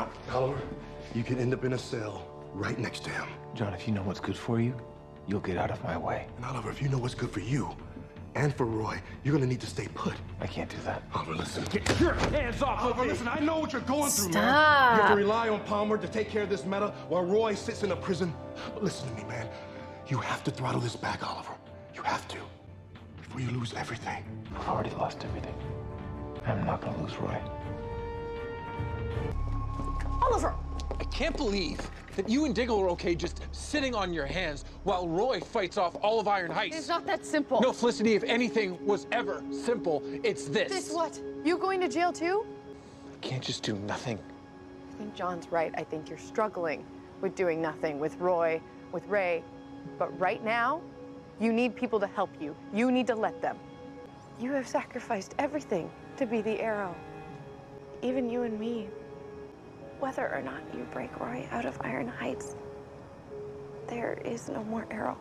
out. Oliver, you could end up in a cell right next to him. John, if you know what's good for you, you'll get out of my way. And Oliver, if you know what's good for you and for Roy, you're gonna need to stay put. I can't do that. Oliver, listen. Get your hands off of me! Listen, I know what you're going through, man. Stop. You have to rely on Palmer to take care of this matter while Roy sits in a prison. But listen to me, man. You have to throttle this back, Oliver. You have to. Before you lose everything. I've already lost everything. I'm not gonna lose Roy. Oliver! I can't believe that you and Diggle are okay just sitting on your hands while Roy fights off all of Iron Heights. It's not that simple. No, Felicity, if anything was ever simple, it's this. This what? You going to jail too? I can't just do nothing. I think John's right. I think you're struggling with doing nothing, with Roy, with Ray. But right now, you need people to help you. You need to let them. You have sacrificed everything to be the Arrow. Even you and me. Whether or not you break Roy out of Iron Heights, there is no more Arrow.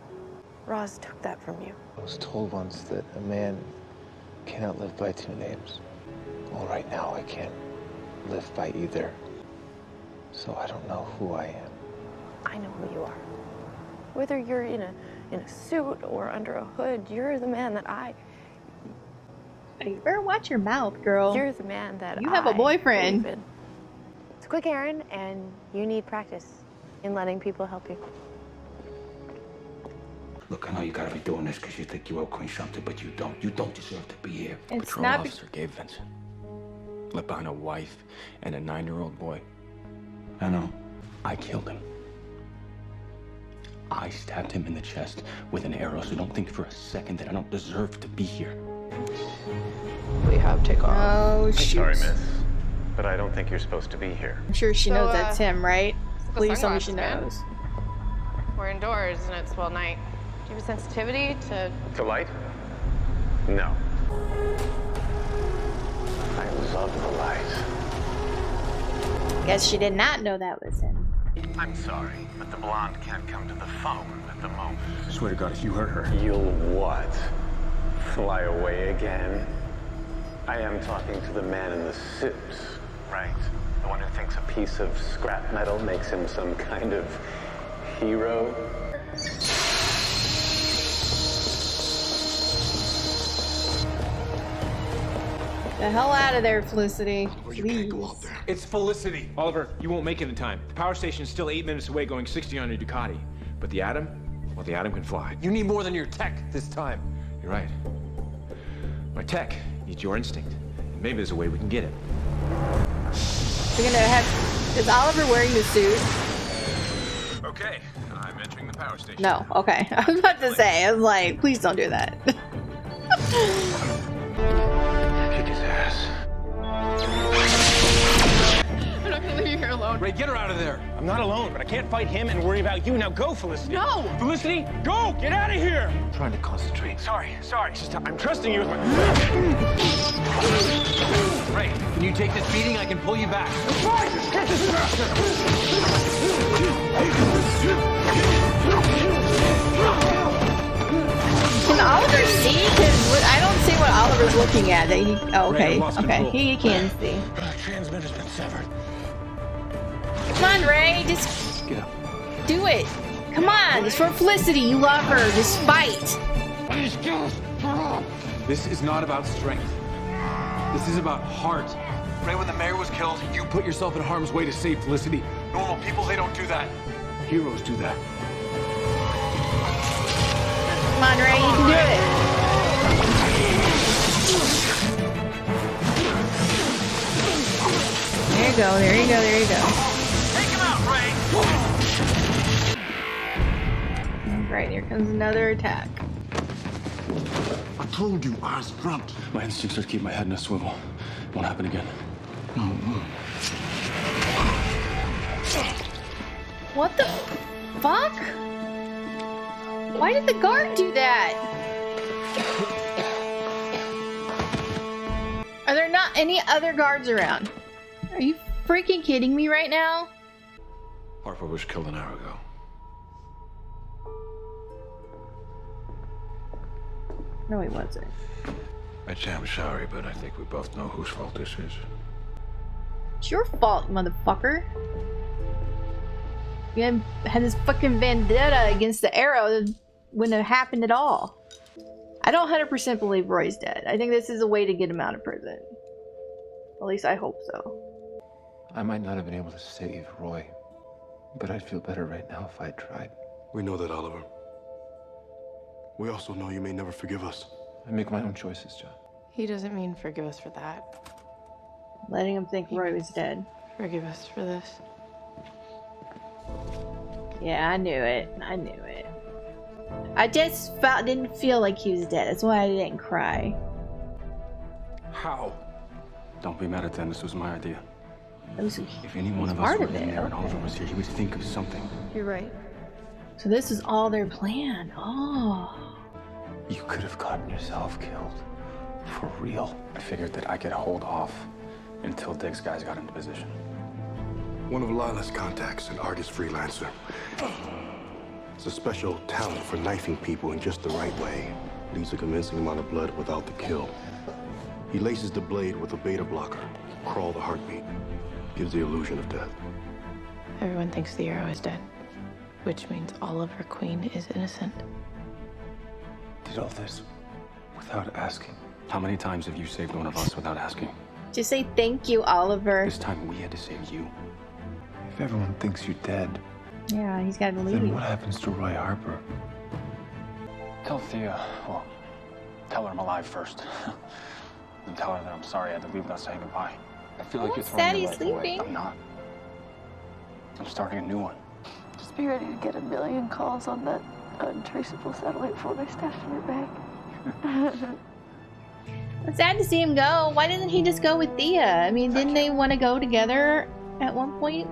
Roz took that from you. I was told once that a man cannot live by two names. Well, right now I can't live by either. So I don't know who I am. I know who you are. Whether you're in a suit or under a hood, you're the man that You better watch your mouth, girl. You're the man that You have a boyfriend. believe in. It's a quick errand, and you need practice in letting people help you. Look, I know you gotta be doing this because you think you owe Queen something, but you don't. You don't deserve to be here. It's Patrol not. officer Gabe Vincent left behind a wife and a 9-year-old boy. I know. I killed him. I stabbed him in the chest with an arrow, so don't think for a second that I don't deserve to be here. We have takeoff. Oh shoot! Sorry, miss, but I don't think you're supposed to be here. I'm sure she knows that's him, right? the Please tell me she sunglasses, man. knows. We're indoors, and it's well night. Do you have a sensitivity to... To light? No. I love the light. Guess she did not know that was him. I'm sorry, but the blonde can't come to the phone at the moment. I swear to God, if you hurt her. You'll what? Fly away again? I am talking to the man in the suit, right? The one who thinks a piece of scrap metal makes him some kind of hero. The hell out of there, Felicity. Well, you can't go out there. It's Felicity. Oliver, you won't make it in time. The power station's still 8 minutes away going 60 on your Ducati. But the Atom, well, the Atom can fly. You need more than your tech this time. You're right. My tech needs your instinct. And maybe there's a way we can get it. We're gonna have. Is Oliver wearing the suit? Okay, I'm entering the power station. No. Okay. I was about to say. I was like, please don't do that. Kick his ass. I'm not gonna leave you here alone. Ray, get her out of there. I'm not alone, but I can't fight him and worry about you. Now go, Felicity. No! Felicity, go! Get out of here! I'm trying to concentrate. Sorry. It's just I'm trusting you with my... Ray, can you take this beating? I can pull you back. Can Oliver see? Because I don't see what Oliver's looking at. That he. Oh, Ray, okay. I've lost Okay. control. He can see. Transmitter's been severed. Come on, Ray. Just Get up. do it. Come on. It's for Felicity. You love her. Just fight. This is not about strength. This is about heart. Ray, when the mayor was killed, you put yourself in harm's way to save Felicity. Normal people, they don't do that. Heroes do that. Come on, Ray. You can do it. There you go. There you go. There you go. Take him out, Ray! Right, here comes another attack. I told you, eyes front. My instincts are to keep my head in a swivel. Won't happen again. What the fuck? Why did the guard do that? Are there not any other guards around? Are you freaking kidding me right now? Harper was killed an hour ago. No, he wasn't. I'd say I'm sorry, but I think we both know whose fault this is. It's your fault, motherfucker. You had this fucking vendetta against the Arrow that wouldn't have happened at all. I don't 100% believe Roy's dead. I think this is a way to get him out of prison. At least I hope so. I might not have been able to save Roy, but I'd feel better right now if I tried. We know that, Oliver. We also know you may never forgive us. I make my own choices, John. He doesn't mean forgive us for that. Letting him think Roy was dead. Forgive us for this. Yeah, I knew it. I knew it. I just didn't feel like he was dead. That's why I didn't cry. How? Don't be mad at them. This was my idea. Was, if any one of us were in there and Oliver was here, he would think of something. You're right. So this is all their plan. Oh. You could have gotten yourself killed. For real. I figured that I could hold off until Diggs' guys got into position. One of Lila's contacts, an artist freelancer. It's a special talent for knifing people in just the right way. Leaves a convincing amount of blood without the kill. He laces the blade with a beta blocker. Crawl the heartbeat. Gives the illusion of death. Everyone thinks the Arrow is dead, which means Oliver Queen is innocent. Did all this without asking. How many times have you saved one of us without asking? Just say thank you, Oliver. This time we had to save you. If everyone thinks you're dead, yeah, he's got to leave. Then what happens to Roy Harper? Tell Thea, well, tell her I'm alive first. And tell her that I'm sorry I had to leave without saying goodbye. I feel like you're throwing your life away. I'm not. I'm starting a new one. Just be ready to get 1 million calls on that untraceable satellite phone I stashed in your bag. It's sad to see him go. Why didn't he just go with Thea? I mean, didn't they want to go together at one point?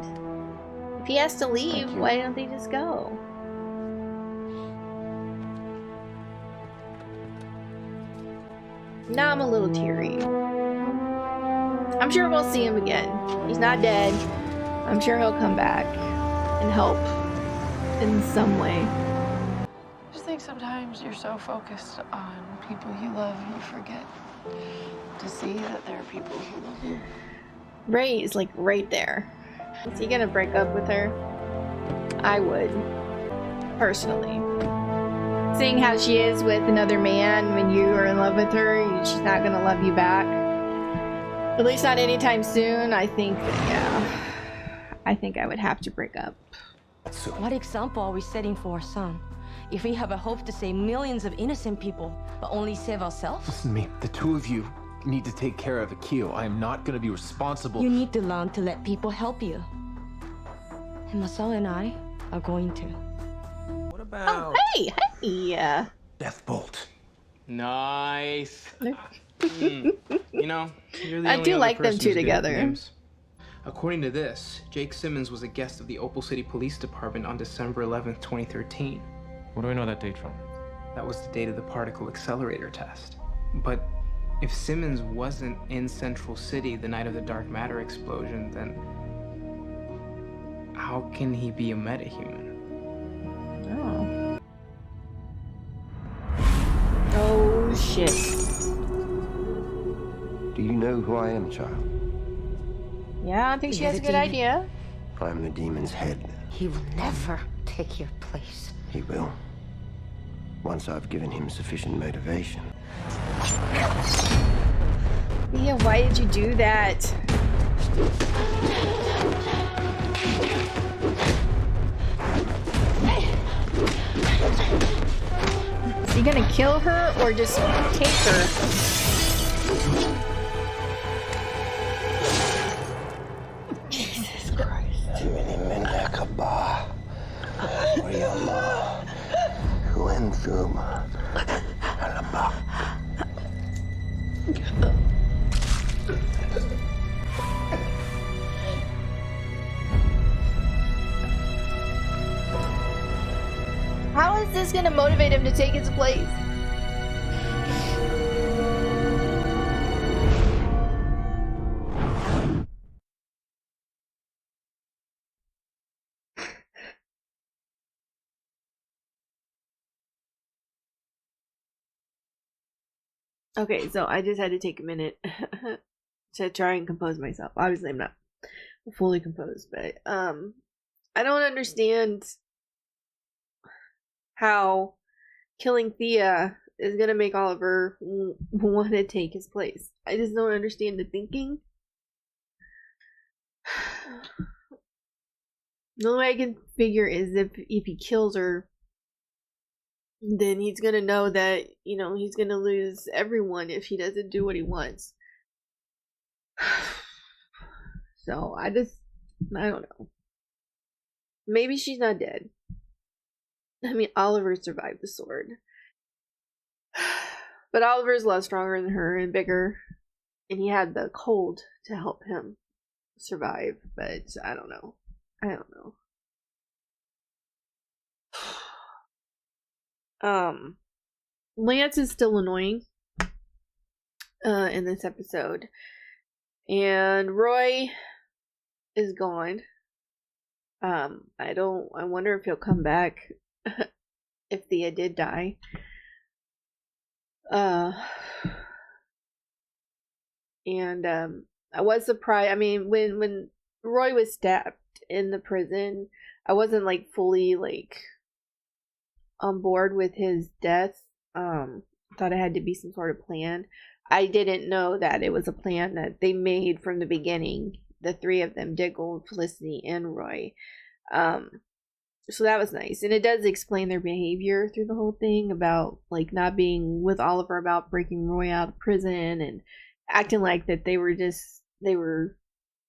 If he has to leave, why don't they just go? Now I'm a little teary. I'm sure we'll see him again. He's not dead. I'm sure he'll come back and help in some way. I just think sometimes you're so focused on people you love, you forget to see that there are people who love you. Ray is like right there. Is he gonna break up with her? I would, personally. Seeing how she is with another man when you are in love with her, she's not gonna love you back. At least not anytime soon. I think that, yeah. I think I would have to break up. What example are we setting for our son? If we have a hope to save millions of innocent people, but only save ourselves? Listen to me. The two of you need to take care of Akio. I am not going to be responsible. You need to learn to let people help you. And Marcel and I are going to. What about... Oh, hey! Death Bolt. Nice. You know, you're the I only do other like them person two who's good at together. names. According to this, Jake Simmons was a guest of the Opal City Police Department on December 11th, 2013. Where do I know that date from? That was the date of the particle accelerator test. But if Simmons wasn't in Central City the night of the dark matter explosion, then how can he be a metahuman? Oh. Oh, shit. Do you know who I am, child? Yeah, I think she has a good idea. I'm the demon's head. He will never take your place. He will. Once I've given him sufficient motivation. Yeah, why did you do that? Is he gonna kill her or just take her? Jesus Christ. Timini Menakaba. Riyama. Huenthum. Alaba. How is this gonna motivate him to take his place? Okay, so I just had to take a minute to try and compose myself. Obviously, I'm not fully composed, but I don't understand how killing Thea is gonna make Oliver want to take his place. I just don't understand the thinking. The only way I can figure is if he kills her, then he's gonna know that, you know, he's gonna lose everyone if he doesn't do what he wants. So I don't know. Maybe she's not dead. I mean, Oliver survived the sword. But Oliver's a lot stronger than her and bigger. And he had the cold to help him survive. But I don't know. Lance is still annoying in this episode. And Roy is gone. I wonder if he'll come back if Thea did die. And I was surprised. I mean, when Roy was stabbed in the prison, I wasn't like fully like on board with his death. Thought it had to be some sort of plan. I didn't know that it was a plan that they made from the beginning. The three of them, Ghul, Felicity, and Roy. So that was nice. And it does explain their behavior through the whole thing about like not being with Oliver about breaking Roy out of prison and acting like that they were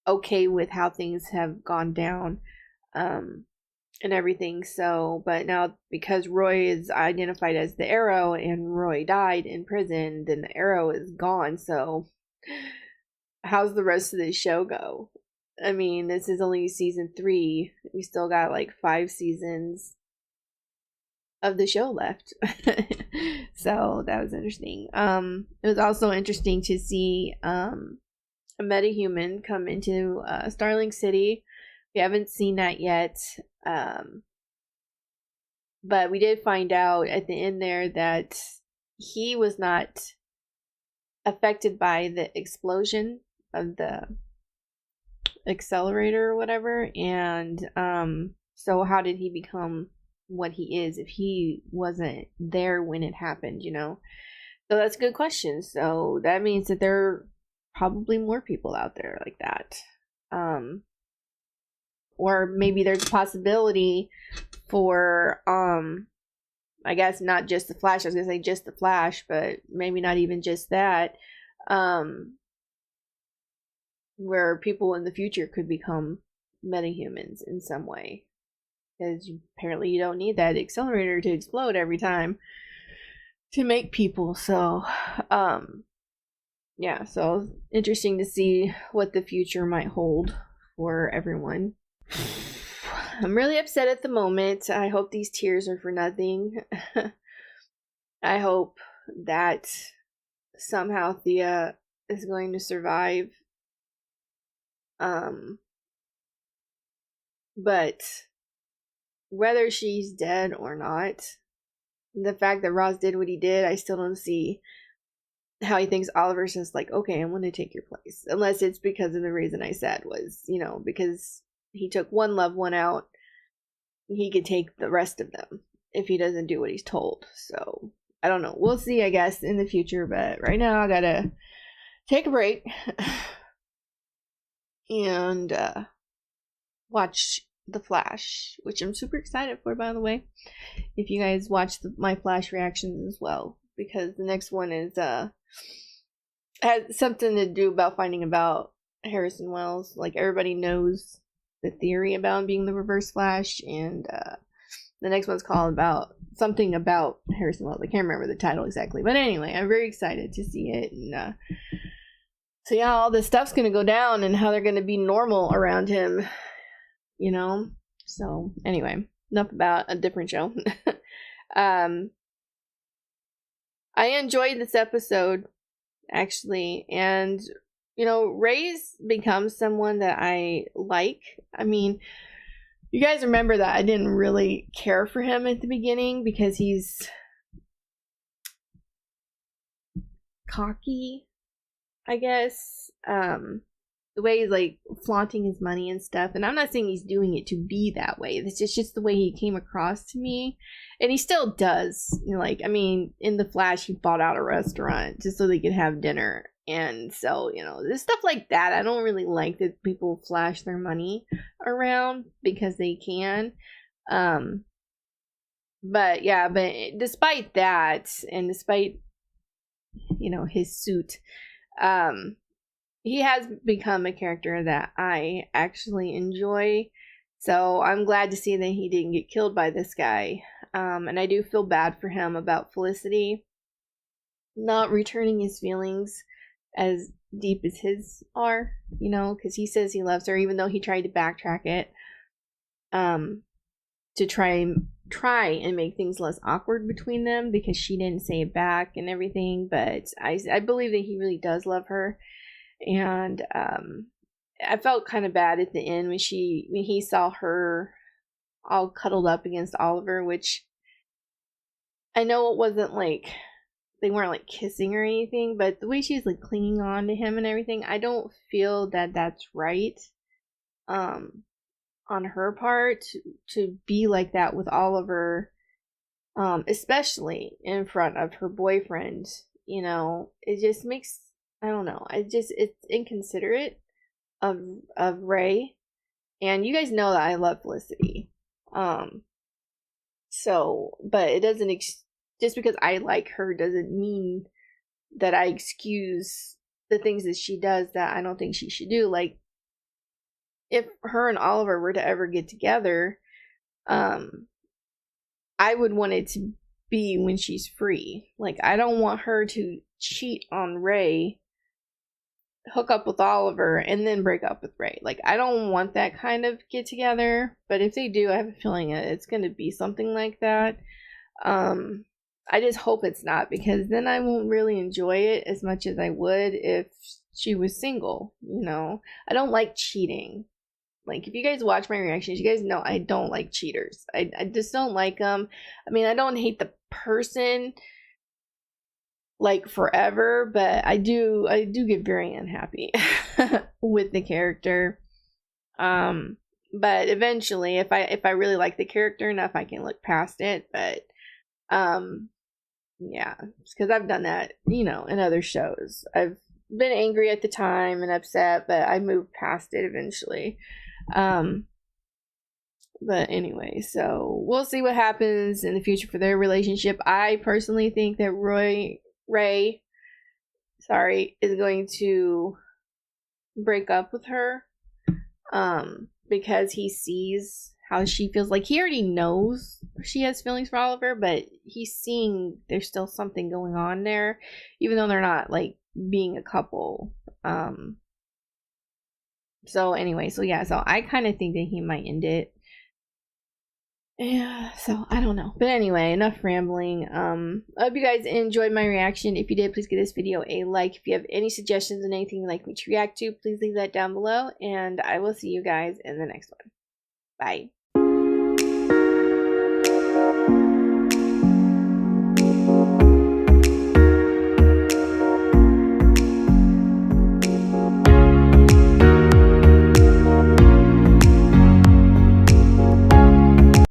okay with how things have gone down and everything. So, but now because Roy is identified as the Arrow and Roy died in prison, then the Arrow is gone. So how's the rest of the show go? I mean, this is only season 3. We still got like 5 seasons of the show left. So that was interesting. It was also interesting to see a Metahuman come into Starling City. We haven't seen that yet. But we did find out at the end there that he was not affected by the explosion of the accelerator or whatever, and so how did he become what he is if he wasn't there when it happened, you know? So that's a good question. So that means that there are probably more people out there like that, or maybe there's a possibility for I guess not just the Flash. I was gonna say just the Flash, but maybe not even just that. Where people in the future could become metahumans in some way, because apparently you don't need that accelerator to explode every time to make people. So yeah, so interesting to see what the future might hold for everyone. I'm really upset at the moment. I hope these tears are for nothing. I hope that somehow Thea is going to survive. But whether she's dead or not, the fact that Ross did what he did, I still don't see how he thinks Oliver's just like, okay, I'm going to take your place. Unless it's because of the reason I said was, you know, because he took one loved one out, he could take the rest of them if he doesn't do what he's told. So, I don't know. We'll see, I guess, in the future. But right now, I gotta take a break and watch The Flash, which I'm super excited for, by the way. If you guys watch my Flash reactions as well, because the next one is has something to do about finding about Harrison Wells. Like, everybody knows the theory about him being the Reverse Flash, and the next one's called about something about Harrison Wells. I can't remember the title exactly, but anyway, I'm very excited to see it, and so yeah, all this stuff's gonna go down and how they're gonna be normal around him, you know? So anyway, enough about a different show. I enjoyed this episode, actually, and you know, Ray's become someone that I like. I mean, you guys remember that I didn't really care for him at the beginning because he's cocky, I guess. the way he's like flaunting his money and stuff. And I'm not saying he's doing it to be that way. It's just the way he came across to me. And he still does. You know, like, I mean, in The Flash, he bought out a restaurant just so they could have dinner. And so, you know, there's stuff like that. I don't really like that people flash their money around because they can. But yeah, but despite that, and despite, you know, his suit, he has become a character that I actually enjoy. So I'm glad to see that he didn't get killed by this guy. And I do feel bad for him about Felicity not returning his feelings as deep as his are, you know, because he says he loves her, even though he tried to backtrack it, to try and make things less awkward between them, because she didn't say it back and everything. But I believe that he really does love her. And I felt kind of bad at the end when he saw her all cuddled up against Oliver, which I know it wasn't like they weren't like kissing or anything, but the way she's like clinging on to him and everything, I don't feel that that's right on her part to be like that with Oliver, especially in front of her boyfriend. You know, it just makes, I don't know, it's inconsiderate of Ray. And you guys know that I love Felicity. So, but it doesn't, just because I like her doesn't mean that I excuse the things that she does that I don't think she should do. Like, if her and Oliver were to ever get together, I would want it to be when she's free. Like, I don't want her to cheat on Ray, hook up with Oliver, and then break up with Ray. Like, I don't want that kind of get together. But if they do, I have a feeling it's going to be something like that. I just hope it's not, because then I won't really enjoy it as much as I would if she was single. You know, I don't like cheating. Like, if you guys watch my reactions, you guys know I don't like cheaters. I just don't like them. I mean, I don't hate the person like forever, but I do get very unhappy with the character. But eventually, if I really like the character enough, I can look past it. But yeah, because I've done that, you know, in other shows. I've been angry at the time and upset, but I moved past it eventually. But anyway, so we'll see what happens in the future for their relationship. I personally think that Ray is going to break up with her, because he sees how she feels. Like, he already knows she has feelings for Oliver, but he's seeing there's still something going on there, even though they're not like being a couple. So anyway, so I kind of think that he might end it. Yeah, so I don't know. But anyway, enough rambling. I hope you guys enjoyed my reaction. If you did, please give this video a like. If you have any suggestions and anything you'd like me to react to, please leave that down below. And I will see you guys in the next one. Bye.